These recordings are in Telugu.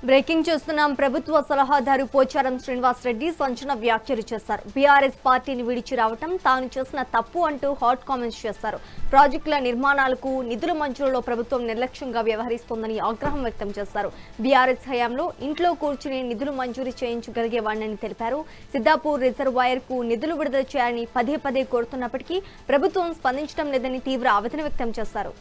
బ్రేకింగ్ చూస్తున్నాం. ప్రభుత్వ సలహాదారు పోచారం శ్రీనివాస్ రెడ్డి సంచలన వ్యాఖ్యలు చేశారు. బీఆర్ఎస్ పార్టీని విడిచి రావటం తాను చేసిన తప్పు అంటూ హాట్ కామెంట్స్ చేశారు. ప్రాజెక్టుల నిర్మాణాలకు నిధుల మంజూరులో ప్రభుత్వం నిర్లక్ష్యంగా వ్యవహరిస్తోందని ఆగ్రహం వ్యక్తం చేశారు. బీఆర్ఎస్ హయాంలో ఇంట్లో కూర్చుని నిధులు మంజూరు చేయించగలిగేవాడిని తెలిపారు. సిద్దాపూర్ రిజర్వాయర్ కు నిధులు విడుదల చేయాలని పదే పదే కోరుతున్నప్పటికీ ప్రభుత్వం స్పందించడం లేదని తీవ్ర ఆవేదన వ్యక్తం చేశారు.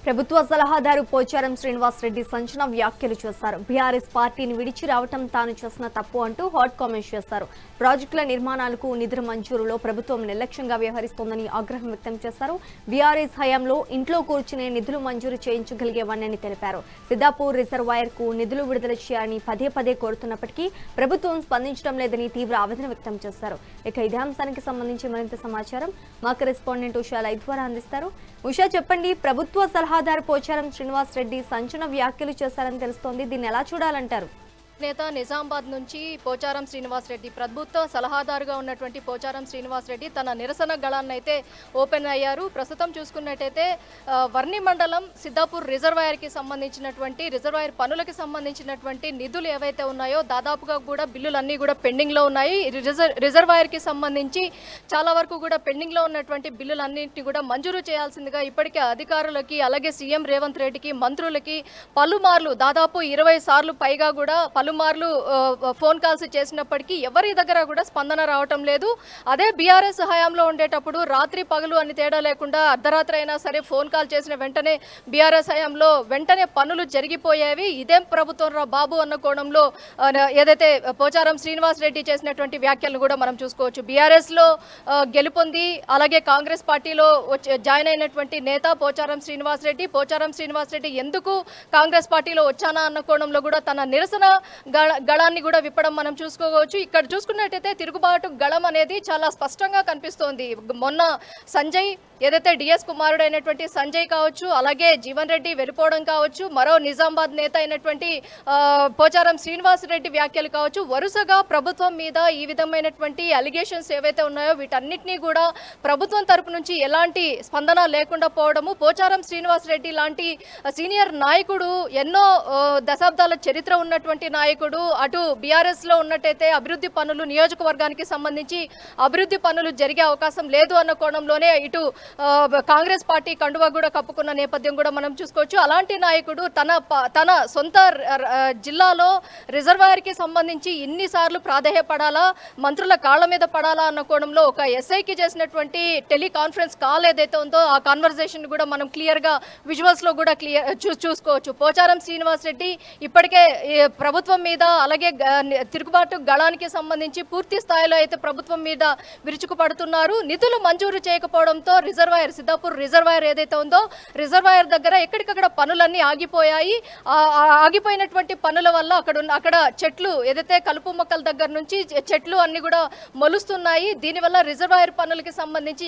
ప్రభుత్వ సలహాదారు పోచారం శ్రీనివాస్ రెడ్డి సంచలన వ్యాఖ్యలు చేశారు. బీఆర్ఎస్ పార్టీని విడిచి రావటం తాను చేసిన తప్పు అంటూ హాట్ కామెంట్స్ చేశారు. ప్రాజెక్టుల నిర్మాణాలకు నిధుల మంజూరులో ప్రభుత్వం నిర్లక్ష్యంగా వ్యవహరిస్తోందని ఆగ్రహం వ్యక్తం చేశారు. బీఆర్ఎస్ హయాంలో ఇంట్లో కూర్చునే నిధులు మంజూరు చేయించగలిగేవాడిని తెలిపారు. సిద్దాపూర్ రిజర్వాయర్ కు నిధులు విడుదల చేయాలని పదే పదే కోరుతున్నప్పటికీ ప్రభుత్వం స్పందించడం లేదని తీవ్ర ఆవేదన వ్యక్తం చేశారు. ఇక ఇదే అంశానికి సంబంధించి మరింత సమాచారం మా కరెస్పాండెంట్ ఉషా లైవ్ ద్వారా అందిస్తారు. ఉషా, చెప్పండి. ప్రభుత్వ సలహాదారు పోచారం శ్రీనివాస్ రెడ్డి సంచలన వ్యాఖ్యలు చేశారని తెలుస్తోంది. దీన్ని ఎలా చూడాలంటారు? నేత నిజామాబాద్ నుంచి పోచారం శ్రీనివాస్ రెడ్డి, ప్రభుత్వ సలహాదారుగా ఉన్నటువంటి పోచారం శ్రీనివాస్ రెడ్డి తన నిరసన గళాన్ని అయితే ఓపెన్ అయ్యారు. ప్రస్తుతం చూసుకున్నట్టయితే వర్ణి మండలం సిద్దాపూర్ రిజర్వాయర్కి సంబంధించినటువంటి రిజర్వాయర్ పనులకి సంబంధించినటువంటి నిధులు ఏవైతే ఉన్నాయో దాదాపుగా కూడా బిల్లులన్నీ కూడా పెండింగ్లో ఉన్నాయి. రిజర్వాయర్కి సంబంధించి చాలా వరకు కూడా పెండింగ్లో ఉన్నటువంటి బిల్లులన్నింటినీ కూడా మంజూరు చేయాల్సిందిగా ఇప్పటికే అధికారులకి, అలాగే సీఎం రేవంత్ రెడ్డికి, మంత్రులకి పలుమార్లు దాదాపు 20 సార్లు పైగా కూడా పలుమార్లు ఫోన్ కాల్స్ చేసినప్పటికీ ఎవరి దగ్గర కూడా స్పందన రావటం లేదు. అదే బీఆర్ఎస్ హయాంలో ఉండేటప్పుడు రాత్రి పగలు అని తేడా లేకుండా అర్ధరాత్రి అయినా సరే ఫోన్ కాల్ చేసిన వెంటనే బీఆర్ఎస్ హయాంలో వెంటనే పనులు జరిగిపోయేవి. ఇదేం ప్రభుత్వం రా బాబు అన్న కోణంలో ఏదైతే పోచారం శ్రీనివాస్ రెడ్డి చేసినటువంటి వ్యాఖ్యలను కూడా మనం చూసుకోవచ్చు. బీఆర్ఎస్లో గెలుపొంది అలాగే కాంగ్రెస్ పార్టీలో జాయిన్ అయినటువంటి నేత పోచారం శ్రీనివాస్ రెడ్డి. పోచారం శ్రీనివాస్ రెడ్డి ఎందుకు కాంగ్రెస్ పార్టీలో వచ్చానా అన్న కోణంలో కూడా తన నిరసన గళాన్ని కూడా విప్పడం మనం చూసుకోవచ్చు. ఇక్కడ చూసుకున్నట్టయితే తిరుగుబాటు గళం అనేది చాలా స్పష్టంగా కనిపిస్తోంది. మొన్న సంజయ్ ఏదైతే డిఎస్ కుమారుడు అయినటువంటి సంజయ్ కావచ్చు, అలాగే జీవన్ రెడ్డి వెళ్ళిపోవడం కావచ్చు, మరో నిజామాబాద్ నేత అయినటువంటి పోచారం శ్రీనివాస్ రెడ్డి వ్యాఖ్యలు కావచ్చు, వరుసగా ప్రభుత్వం మీద ఈ విధమైనటువంటి అలిగేషన్స్ ఏవైతే ఉన్నాయో వీటన్నిటినీ కూడా ప్రభుత్వం తరపు నుంచి ఎలాంటి స్పందన లేకుండా పోవడము. పోచారం శ్రీనివాస్ రెడ్డి లాంటి సీనియర్ నాయకుడు, ఎన్నో దశాబ్దాల చరిత్ర ఉన్నటువంటి నాయకుడు, అటు బీఆర్ఎస్ లో ఉన్నట్టయితే అభివృద్ధి పనులు, నియోజకవర్గానికి సంబంధించి అభివృద్ధి పనులు జరిగే అవకాశం లేదు అన్న కోణంలోనే ఇటు కాంగ్రెస్ పార్టీ కండువా కూడా కప్పుకున్న నేపథ్యం కూడా మనం చూసుకోవచ్చు. అలాంటి నాయకుడు తన సొంత జిల్లాలో రిజర్వాయర్కి సంబంధించి ఇన్నిసార్లు ప్రాధేయపడాలా, మంత్రుల కాళ్ల మీద పడాలా అన్న కోణంలో ఒక ఎస్ఐకి చేసినటువంటి టెలికాన్ఫరెన్స్ కాల్ ఏదైతే ఉందో ఆ కాన్వర్జేషన్ కూడా మనం క్లియర్గా విజువల్స్లో కూడా చూసుకోవచ్చు. పోచారం శ్రీనివాస్ రెడ్డి ఇప్పటికే ప్రభుత్వం మీద అలాగే తిరుగుబాటు గళానికి సంబంధించి పూర్తి స్థాయిలో అయితే ప్రభుత్వం మీద విరుచుకుపడుతున్నారు. నిధులు మంజూరు చేయకపోవడంతో రిజర్వాయర్, సిద్దాపూర్ రిజర్వాయర్ ఏదైతే ఉందో రిజర్వాయర్ దగ్గర ఎక్కడికక్కడ పనులన్నీ ఆగిపోయాయి. ఆగిపోయినటువంటి పనుల వల్ల అక్కడ చెట్లు ఏదైతే కలుపు మొక్కల దగ్గర నుంచి చెట్లు అన్ని కూడా మొలుస్తున్నాయి. దీనివల్ల రిజర్వాయర్ పనులకి సంబంధించి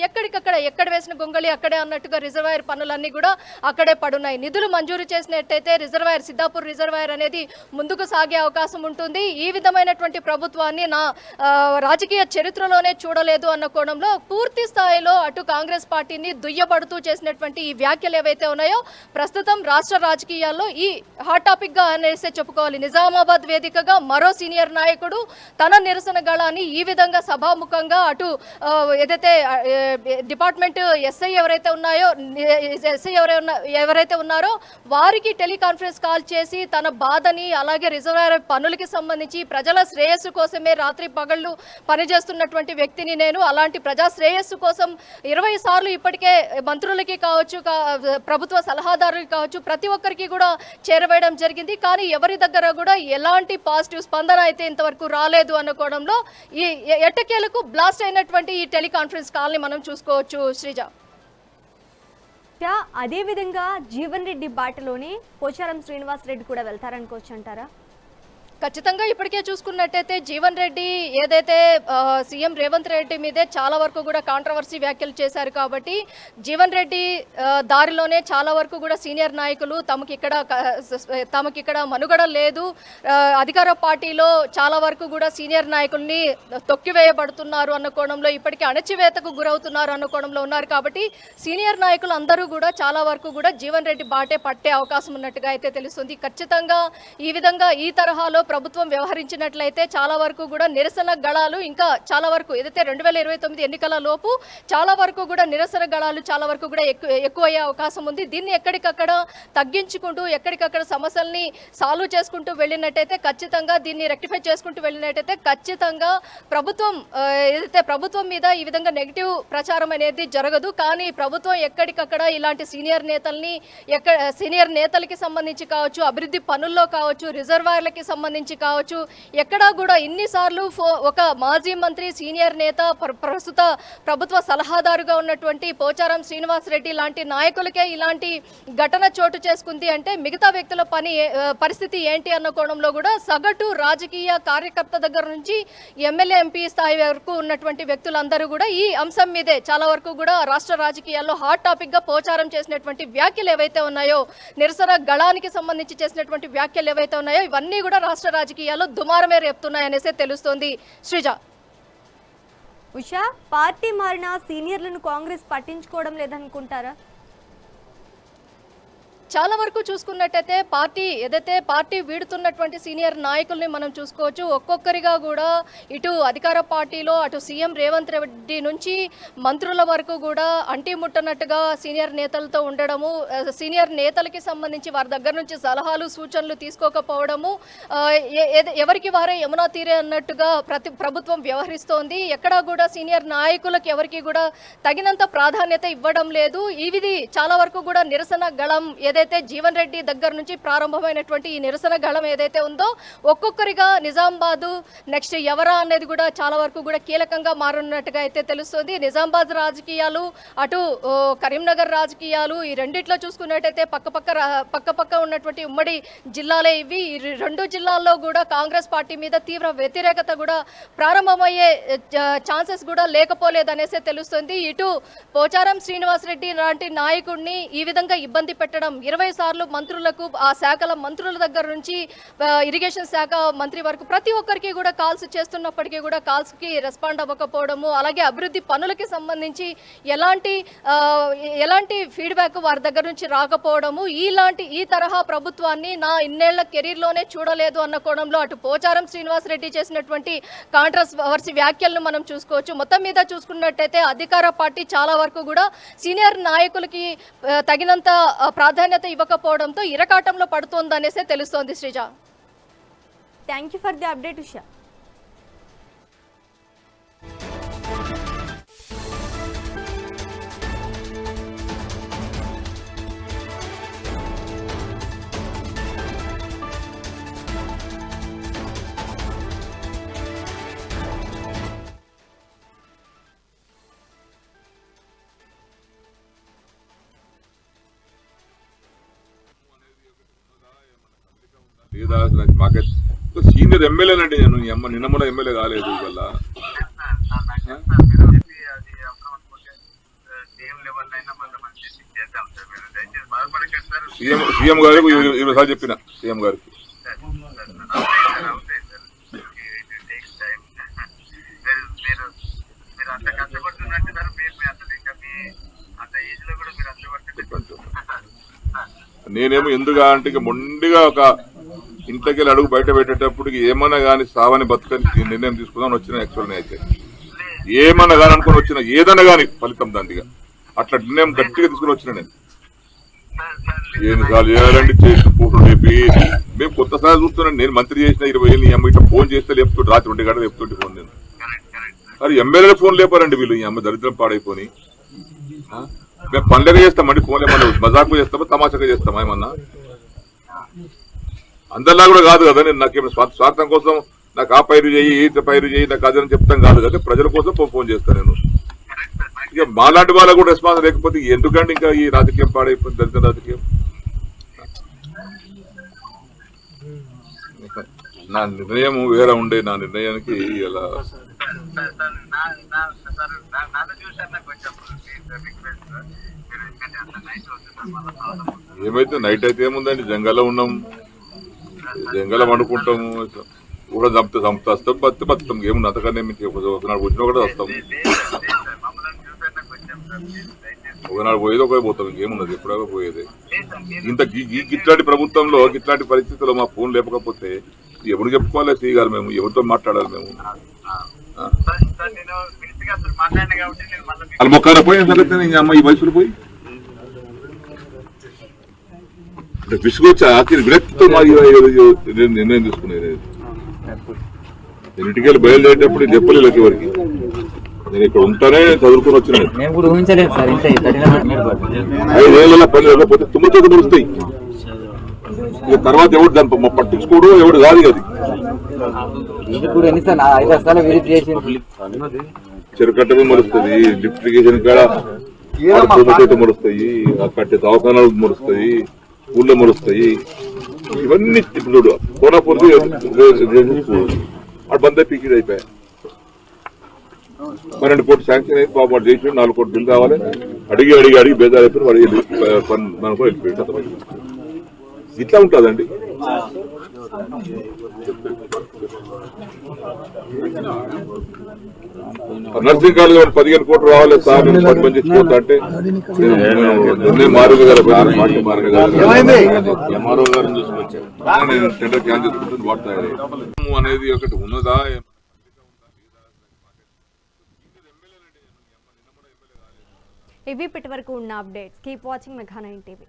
ఎక్కడ వేసిన గొంగళి అక్కడే అన్నట్టుగా రిజర్వాయర్ పనులన్నీ కూడా అక్కడే పడున్నాయి. నిధులు మంజూరు చేసినట్టయితే రిజర్వాయర్, సిద్దాపూర్ రిజర్వాయర్ అనేది ముందుకు సాగే అవకాశం ఉంటుంది. ఈ విధమైనటువంటి ప్రభుత్వాన్ని నా రాజకీయ చరిత్రలోనే చూడలేదు అన్న కోణంలో పూర్తి స్థాయిలో అటు కాంగ్రెస్ పార్టీని దుయ్యబడుతూ చేసినటువంటి ఈ వ్యాఖ్యలు ఏవైతే ఉన్నాయో ప్రస్తుతం రాష్ట్ర రాజకీయాల్లో ఈ హాట్ టాపిక్ గా అనేసే చెప్పుకోవాలి. నిజామాబాద్ వేదికగా మరో సీనియర్ నాయకుడు తన నిరసన గళాన్ని ఈ విధంగా సభాముఖంగా అటు ఏదైతే డిపార్ట్మెంట్ ఎస్ఐ ఎవరైతే ఉన్నారో వారికి టెలికాన్ఫరెన్స్ కాల్ చేసి తన బాధని, అలాగే రిజర్వాయర్ పనులకి సంబంధించి ప్రజల శ్రేయస్సు కోసమే రాత్రి పగళ్ళు పనిచేస్తున్నటువంటి వ్యక్తిని నేను, అలాంటి ప్రజా శ్రేయస్సు కోసం 20 సార్లు ఇప్పటికే మంత్రులకి కావచ్చు, ప్రభుత్వ సలహాదారులకి కావచ్చు, ప్రతి ఒక్కరికి కూడా చేరవేయడం జరిగింది. కానీ ఎవరి దగ్గర కూడా ఎలాంటి పాజిటివ్ స్పందన అయితే ఇంతవరకు రాలేదు అన్న కోణంలో ఈ ఎట్టకేలకు బ్లాస్ట్ అయినటువంటి ఈ టెలికాన్ఫరెన్స్ కాల్ని మనం చూసుకోవచ్చు. శ్రీజ, అదేవిధంగా జీవన్ రెడ్డి బాటలోనే పోచారం శ్రీనివాస్ రెడ్డి కూడా వెళ్తారనుకోవచ్చు అంటారా? ఖచ్చితంగా ఇప్పటికే చూసుకున్నట్టయితే జీవన్ రెడ్డి ఏదైతే సీఎం రేవంత్ రెడ్డి మీదే చాలా వరకు కూడా కాంట్రవర్సీ వ్యాఖ్యలు చేశారు కాబట్టి జీవన్ రెడ్డి దారిలోనే చాలా వరకు కూడా సీనియర్ నాయకులు తమకి ఇక్కడ మనుగడ లేదు, అధికార పార్టీలో చాలా వరకు కూడా సీనియర్ నాయకుల్ని తొక్కివేయబడుతున్నారు అన్న కోణంలో, ఇప్పటికీ అణచివేతకు గురవుతున్నారు అన్న కోణంలో ఉన్నారు కాబట్టి సీనియర్ నాయకులు అందరూ కూడా చాలా వరకు కూడా జీవన్ రెడ్డి బాటే పట్టే అవకాశం ఉన్నట్టుగా అయితే తెలుస్తుంది. ఖచ్చితంగా ఈ విధంగా ఈ తరహాలో ప్రభుత్వం వ్యవహరించినట్లయితే చాలా వరకు కూడా నిరసన గళాలు ఇంకా చాలా వరకు ఏదైతే 2029 ఎన్నికల లోపు చాలా వరకు కూడా నిరసన గళాలు చాలా వరకు కూడా ఎక్కువయ్యే అవకాశం ఉంది. దీన్ని ఎక్కడికక్కడ తగ్గించుకుంటూ ఎక్కడికక్కడ సమస్యల్ని సాల్వ్ చేసుకుంటూ వెళ్ళినట్టయితే, ఖచ్చితంగా దీన్ని రెక్టిఫై చేసుకుంటూ వెళ్ళినట్టయితే ఖచ్చితంగా ఏదైతే ప్రభుత్వం మీద ఈ విధంగా నెగిటివ్ ప్రచారం అనేది జరగదు. కానీ ప్రభుత్వం ఎక్కడికక్కడ ఇలాంటి సీనియర్ నేతలకి సంబంధించి కావచ్చు, అభివృద్ధి పనుల్లో కావచ్చు, రిజర్వాయర్లకి సంబంధించి కావచ్చు, ఎక్కడా కూడా ఇన్నిసార్లు ఒక మాజీ మంత్రి సీనియర్ నేత ప్రస్తుత ప్రభుత్వ సలహాదారుగా ఉన్నటువంటి పోచారం శ్రీనివాస్ రెడ్డి లాంటి నాయకులకే ఇలాంటి ఘటన చోటు చేసుకుంది అంటే మిగతా వ్యక్తుల పరిస్థితి ఏంటి అన్న కోణంలో కూడా సగటు రాజకీయ కార్యకర్త దగ్గర నుంచి ఎమ్మెల్యే ఎంపీ స్థాయి వరకు ఉన్నటువంటి వ్యక్తులందరూ కూడా ఈ అంశం మీదే చాలా వరకు కూడా రాష్ట్ర రాజకీయాల్లో హాట్ టాపిక్ గా పోచారం చేసినటువంటి వ్యాఖ్యలు ఏవైతే ఉన్నాయో, నిరసన గళానికి సంబంధించి చేసినటువంటి వ్యాఖ్యలు ఏవైతే ఉన్నాయో ఇవన్నీ కూడా రాష్ట్ర రాజకీయాల్లో దుమారమే రేపుతున్నాయనేసే తెలుస్తోంది. శ్రీజ, ఉషా, పార్టీ మారిన సీనియర్లను కాంగ్రెస్ పట్టించుకోవడం లేదనుకుంటారా? చాలా వరకు చూసుకున్నట్టయితే పార్టీ వీడుతున్నటువంటి సీనియర్ నాయకుల్ని మనం చూసుకోవచ్చు. ఒక్కొక్కరిగా కూడా ఇటు అధికార పార్టీలో అటు సీఎం రేవంత్ రెడ్డి నుంచి మంత్రుల వరకు కూడా అంటిముట్టనట్టుగా సీనియర్ నేతలతో ఉండడము, సీనియర్ నేతలకి సంబంధించి వారి దగ్గర నుంచి సలహాలు సూచనలు తీసుకోకపోవడము, ఎవరికి వారే యమునా తీరే అన్నట్టుగా ప్రభుత్వం వ్యవహరిస్తోంది. ఎక్కడా కూడా సీనియర్ నాయకులకు ఎవరికి కూడా తగినంత ప్రాధాన్యత ఇవ్వడం లేదు. ఇది చాలా వరకు కూడా నిరసన గళం ఏదైతే జీవన్ రెడ్డి దగ్గర నుంచి ప్రారంభమైనటువంటి ఈ నిరసన గళం ఏదైతే ఉందో ఒక్కొక్కరిగా నిజామాబాద్ నెక్స్ట్ ఎవరా అనేది కూడా చాలా వరకు కూడా కీలకంగా మారున్నట్టుగా అయితే తెలుస్తుంది. నిజామాబాద్ రాజకీయాలు అటు కరీంనగర్ రాజకీయాలు ఈ రెండిట్లో చూసుకున్నట్టయితే పక్క ఉన్నటువంటి ఉమ్మడి జిల్లాలే ఇవి. ఈ రెండు జిల్లాల్లో కూడా కాంగ్రెస్ పార్టీ మీద తీవ్ర వ్యతిరేకత కూడా ప్రారంభమయ్యే ఛాన్సెస్ కూడా లేకపోలేదనేసే తెలుస్తుంది. ఇటు పోచారం శ్రీనివాస్ రెడ్డి లాంటి నాయకుడిని ఈ విధంగా ఇబ్బంది పెట్టడం, 20 సార్లు మంత్రులకు ఆ శాఖల మంత్రుల దగ్గర నుంచి ఇరిగేషన్ శాఖ మంత్రి వరకు ప్రతి ఒక్కరికి కూడా కాల్స్ చేస్తున్నప్పటికీ కూడా కాల్స్కి రెస్పాండ్ అవ్వకపోవడము, అలాగే అభివృద్ధి పనులకి సంబంధించి ఎలాంటి ఫీడ్బ్యాక్ వారి దగ్గర నుంచి రాకపోవడము, ఈ తరహా ప్రభుత్వాన్ని నా ఇన్నేళ్ల కెరీర్లోనే చూడలేదు అన్న కోణంలో అటు పోచారం శ్రీనివాస్ రెడ్డి చేసినటువంటి కాంట్రవర్సీ వ్యాఖ్యలను మనం చూసుకోవచ్చు. మొత్తం మీద చూసుకున్నట్టయితే అధికార పార్టీ చాలా వరకు కూడా సీనియర్ నాయకులకి తగినంత ప్రాధాన్యత ఇవ్వకపోవడంతో ఇరకాటంలో పడుతోందనేసే తెలుస్తోంది. Sreeja, thank you for the update Usha. సీనియర్ ఎమ్మెల్యేనండి నేను నిన్న కూడా ఎమ్మెల్యే కాలేదు. వల్ల సీఎం గారికి 20 సార్లు చెప్పిన సీఎం గారికి నేనేమో ఎందుకు అంటే మొండిగా ఒక ఇంట్లోకి వెళ్ళి అడుగు బయట పెట్టేటప్పటికి ఏమన్నా కానీ సావని బతుకని నిర్ణయం తీసుకుందామని వచ్చిన యాక్చువల్ అయితే ఏమన్నా కానీ అనుకుని వచ్చిన ఏదన్నా కానీ ఫలితం దానిగా అట్లా నిర్ణయం గట్టిగా తీసుకుని వచ్చిన నేను ఎన్నిసార్లు చేయాలండి చేసిన ఫోటో లేపి మేము కొత్తసారి చూస్తున్నాను. నేను మంత్రి చేసిన 20 ఏళ్ళు ఈ అమ్మ ఇట్లా ఫోన్ చేస్తే లేపుతుంటే రాత్రి 2 గంటలు లేపుతుంటే ఫోన్ నేను అది ఎమ్మెల్యేల ఫోన్ లేపారండి వీళ్ళు. ఈ అమ్మ దరిద్రం పాడైపోయి మేము పనులుగా చేస్తామండి, ఫోన్ ఏమన్నా మజాకు చేస్తామా తమాషాగా చేస్తామా ఏమన్నా? అందరిలా కూడా కాదు కదా. నేను నాకేమైనా స్వార్థం కోసం నాకు ఆ పైరు చేయి ఈ పైరు చేయి నాకు అదని చెప్తాం కాదు కదా. ప్రజల కోసం ఫోన్ చేస్తాను నేను. ఇక మాలాంటి వాళ్ళకు కూడా రెస్పాన్స్ లేకపోతే ఎందుకంటే ఇంకా ఈ రాజకీయం పాడైపోయింది, దళిత రాజకీయం. నా నిర్ణయం వేరే ఉండే, నా నిర్ణయానికి ఇలా ఏమైతే నైట్ అయితే ఏముందండి, జంగల్లో ఉన్నాం, జంగల్లో వండుకుంటాము, కూడా చంపుతాం, బతుకుతాం, ఏముంది అంతకన్నా ఒకనాడు వచ్చినా కూడా వస్తాం, ఒకనాడు పోయేది ఒకటే పోతాం, ఇంకేమున్నది, ఎప్పుడో పోయేది. ఇంత ఇట్లాంటి ప్రభుత్వంలో ఇట్లాంటి పరిస్థితుల్లో మా ఫోన్ లేకపోతే ఎవరు చెప్పుకోవాలి? శ్రీ గారు మేము ఎవరితో మాట్లాడాలి? మేము అది మొక్కన పోయి అమ్మ ఈ వయసులో పోయి విసుగొచ్చి ఆఖరి విరక్తితో నిర్ణయం తీసుకునేది. నేను ఇంటికెళ్ళి బయలుదేరేటప్పుడు చెప్పలేదు ఎవరికి, నేను ఇక్కడ ఉంటానే చదువుకుని వచ్చినాను. 5 ఏళ్ళ పని లేకపోతే తుమ్ముతో మురుస్తాయి, ఇక తర్వాత ఎవరు దాన్ని పట్టించుకోవడం ఎవరు కాదు. అది చెరుకట్ట మరుస్తుంది, లిఫ్ట్ ఇరిగేషన్ కాడ మరుస్తాయి, కట్టే దవాఖానాలు మరుస్తాయి, ఊళ్ళో మరుస్తాయి, ఇవన్నీ ఇప్పుడు కోనాపూర్తి అటు బందే పీకిడ్ అయిపోయాయి. 12 కోట్లు శాంక్షన్ అయితే బాబు వాడు చేసి 4 కోట్లు బిల్లు కావాలి, అడిగి బేదారు అయిపోయి వాడు మనకు వెళ్ళిపోయాడు. ఇట్లా ఉంటుందండి. నర్సింగ్ కాలేజ్ 15 కోట్లు రావాలి సార్, నేను 10 మంది తెచ్చిపోతా అంటే మారుగా ఎంఆర్ఓ గారిని చూసుకొచ్చాను, నేను టెండర్ క్యాన్సిల్ చేసుకుంటుంది వాడతాయి అనేది ఒకటి ఉన్నదా? ఇవి ఇప్పటి వరకు ఉన్న updates. Keep watching mega 9 TV.